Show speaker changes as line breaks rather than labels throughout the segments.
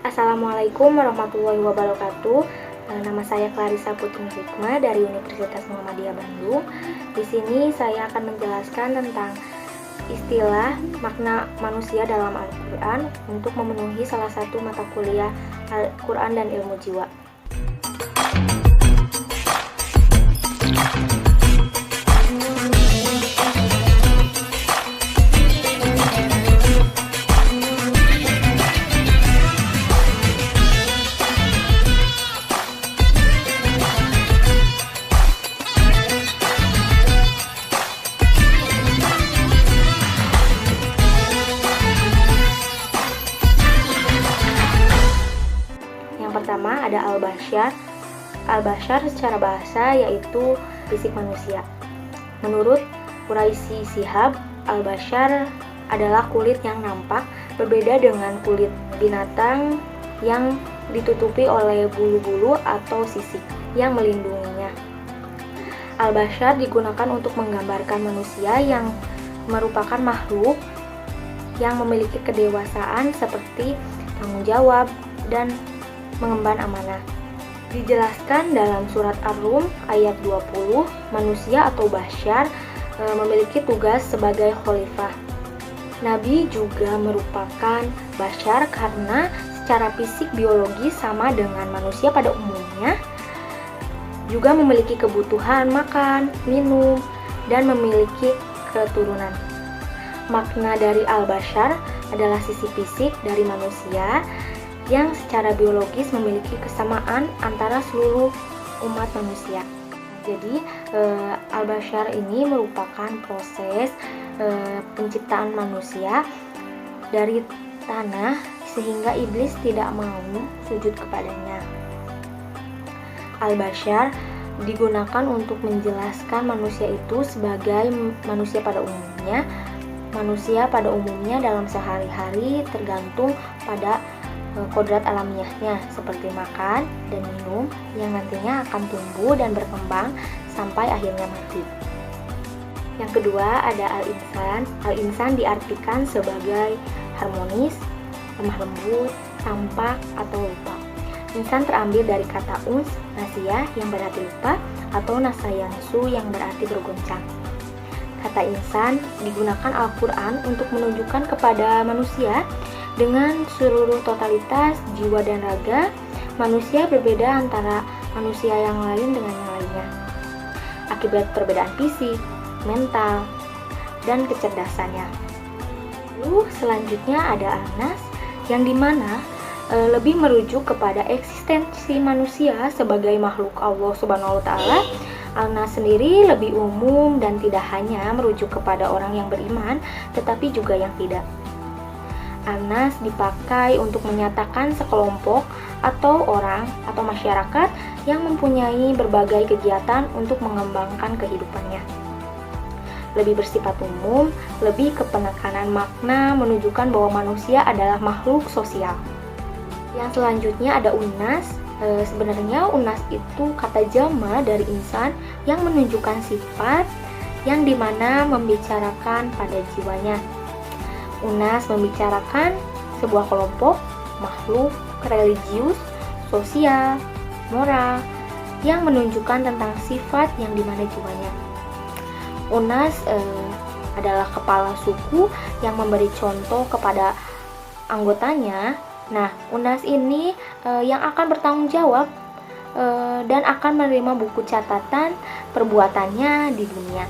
Assalamualaikum warahmatullahi wabarakatuh. Nama saya Clarissa Putri Hikmah dari Universitas Muhammadiyah Bandung. Di sini saya akan menjelaskan tentang istilah makna manusia dalam Al-Quran untuk memenuhi salah satu mata kuliah Al-Quran dan Ilmu Jiwa. Yang pertama ada Al-Bashar. Al-Bashar secara bahasa yaitu fisik manusia. Menurut Quraisy Shihab, Al-Bashar adalah kulit yang nampak, berbeda dengan kulit binatang yang ditutupi oleh bulu-bulu atau sisik yang melindunginya. Al-Bashar digunakan untuk menggambarkan manusia yang merupakan makhluk yang memiliki kedewasaan seperti tanggung jawab dan mengemban amanah. Dijelaskan dalam surat Ar-Rum ayat 20, manusia atau Bashar memiliki tugas sebagai khalifah. Nabi juga merupakan Bashar karena secara fisik biologis sama dengan manusia pada umumnya, juga memiliki kebutuhan makan, minum, dan memiliki keturunan. Makna dari Al-Bashar adalah sisi fisik dari manusia yang secara biologis memiliki kesamaan antara seluruh umat manusia. Jadi Al-Bashar ini merupakan proses penciptaan manusia dari tanah sehingga iblis tidak mau sujud kepadanya. Al-Bashar digunakan untuk menjelaskan manusia itu sebagai manusia pada umumnya. Manusia pada umumnya dalam sehari-hari tergantung pada kodrat alamiahnya seperti makan dan minum yang nantinya akan tumbuh dan berkembang sampai akhirnya mati. Yang kedua ada Al-Insan. Al-Insan diartikan sebagai harmonis, lemah lembut, tampak, atau lupa. Insan terambil dari kata uns, nasiyah yang berarti lupa, atau nasayansu yang berarti bergoncang. Kata insan digunakan Al-Quran untuk menunjukkan kepada manusia dengan seluruh totalitas jiwa dan raga. Manusia berbeda antara manusia yang lain dengan yang lainnya akibat perbedaan fisik, mental, dan kecerdasannya. Lalu selanjutnya ada Al-Nas yang dimana lebih merujuk kepada eksistensi manusia sebagai makhluk Allah Subhanahu wa Ta'ala. Al-Nas sendiri lebih umum dan tidak hanya merujuk kepada orang yang beriman, tetapi juga yang tidak. Al-Nas dipakai untuk menyatakan sekelompok atau orang atau masyarakat yang mempunyai berbagai kegiatan untuk mengembangkan kehidupannya. Lebih bersifat umum, lebih ke penekanan makna menunjukkan bahwa manusia adalah makhluk sosial. Yang selanjutnya ada Unas. Sebenarnya Unas itu kata jama dari insan yang menunjukkan sifat yang dimana membicarakan pada jiwanya. Unas membicarakan sebuah kelompok, makhluk, religius, sosial, moral, yang menunjukkan tentang sifat yang dimana jiwanya. Unas adalah kepala suku yang memberi contoh kepada anggotanya. Nah, Unas ini yang akan bertanggung jawab dan akan menerima buku catatan perbuatannya di dunia.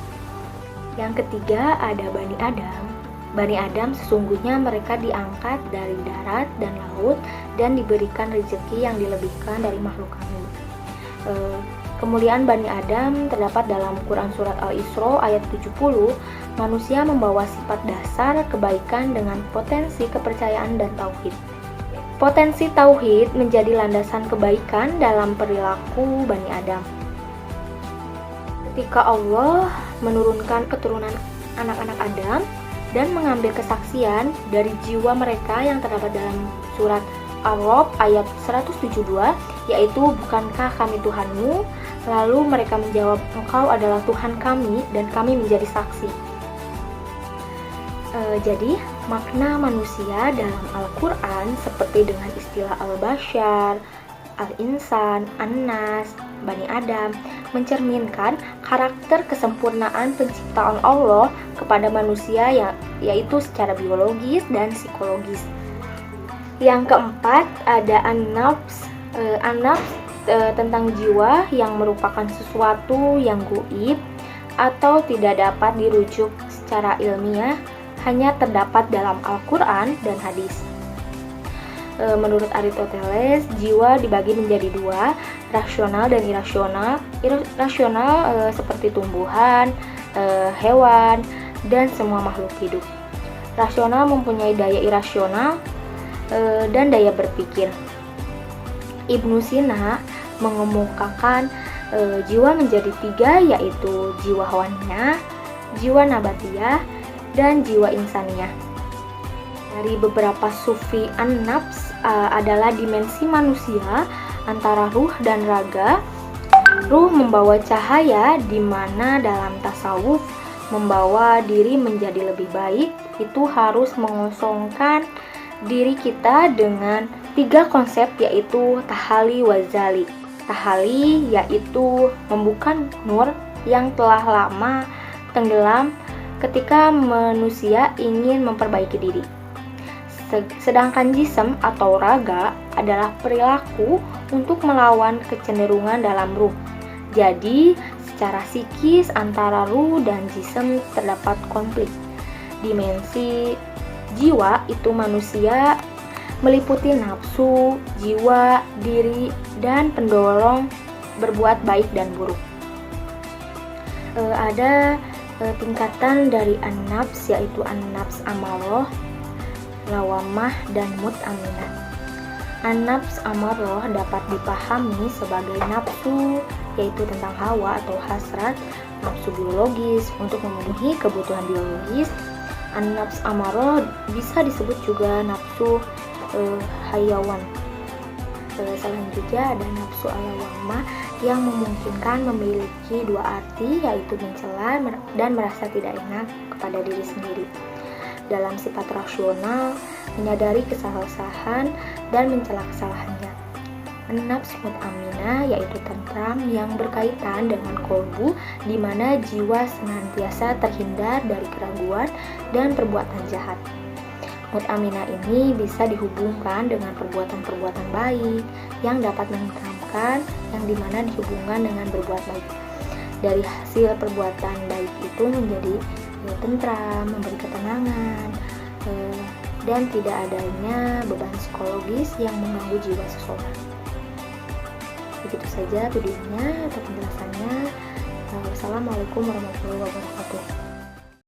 Yang ketiga ada Bani Adam. Bani Adam sesungguhnya mereka diangkat dari darat dan laut dan diberikan rezeki yang dilebihkan dari makhluk kami. Kemuliaan Bani Adam terdapat dalam Quran Surat Al-Isra ayat 70. Manusia membawa sifat dasar kebaikan dengan potensi kepercayaan dan tauhid. Potensi tauhid menjadi landasan kebaikan dalam perilaku Bani Adam. Ketika Allah menurunkan keturunan anak-anak Adam dan mengambil kesaksian dari jiwa mereka yang terdapat dalam surat Ar-Ra'd ayat 172, yaitu bukankah kami Tuhanmu? Lalu mereka menjawab, engkau adalah Tuhan kami dan kami menjadi saksi. Jadi Makna manusia dalam Al-Quran seperti dengan istilah al-bashar, al-insan, an-nas, Bani Adam mencerminkan karakter kesempurnaan penciptaan Allah kepada manusia yaitu secara biologis dan psikologis. Yang keempat ada an-nafs. An-nafs tentang jiwa yang merupakan sesuatu yang gaib atau tidak dapat dirujuk secara ilmiah, hanya terdapat dalam Al-Quran dan hadis. Menurut Aristoteles, jiwa dibagi menjadi dua, rasional dan irasional. Rasional seperti tumbuhan, hewan, dan semua makhluk hidup. Rasional mempunyai daya irasional dan daya berpikir. Ibnu Sina mengemukakan jiwa menjadi tiga, yaitu jiwa hawaniah, jiwa nabatiyah, dan jiwa insaniyah. Dari beberapa sufi an-nafs adalah dimensi manusia antara ruh dan raga. Ruh membawa cahaya, di mana dalam tasawuf membawa diri menjadi lebih baik itu harus mengosongkan diri kita dengan tiga konsep, yaitu tahali wazali. Tahali yaitu membuka nur yang telah lama tenggelam ketika manusia ingin memperbaiki diri. Sedangkan jism atau raga adalah perilaku untuk melawan kecenderungan dalam ruh. Jadi, secara psikis antara ruh dan jism terdapat konflik. Dimensi jiwa itu manusia meliputi nafsu, jiwa, diri, dan pendorong berbuat baik dan buruk. Ada tingkatan dari an-nafs, yaitu an-nafs amarah, lawamah, dan mut'aminah. An-nafs amarah dapat dipahami sebagai nafsu, yaitu tentang hawa atau hasrat, nafsu biologis untuk memenuhi kebutuhan biologis. An-nafs amarah bisa disebut juga nafsu hayawan. Selanjutnya ada nafsu alawamah yang memungkinkan memiliki dua arti, yaitu mencela dan merasa tidak enak kepada diri sendiri. Dalam sifat rasional, menyadari kesalahan dan mencela kesalahannya. An-nafs mut'aminah yaitu tentram yang berkaitan dengan kolbu, di mana jiwa senantiasa terhindar dari keraguan dan perbuatan jahat. Mut'aminah ini bisa dihubungkan dengan perbuatan-perbuatan baik yang dapat menenteramkan, yang dimana dihubungkan dengan berbuat baik. Dari hasil perbuatan baik itu menjadi tentram, memberi ketenangan, dan tidak adanya beban psikologis yang mengganggu jiwa seseorang. Begitu saja videonya atau penjelasannya. Wassalamualaikum warahmatullahi wabarakatuh.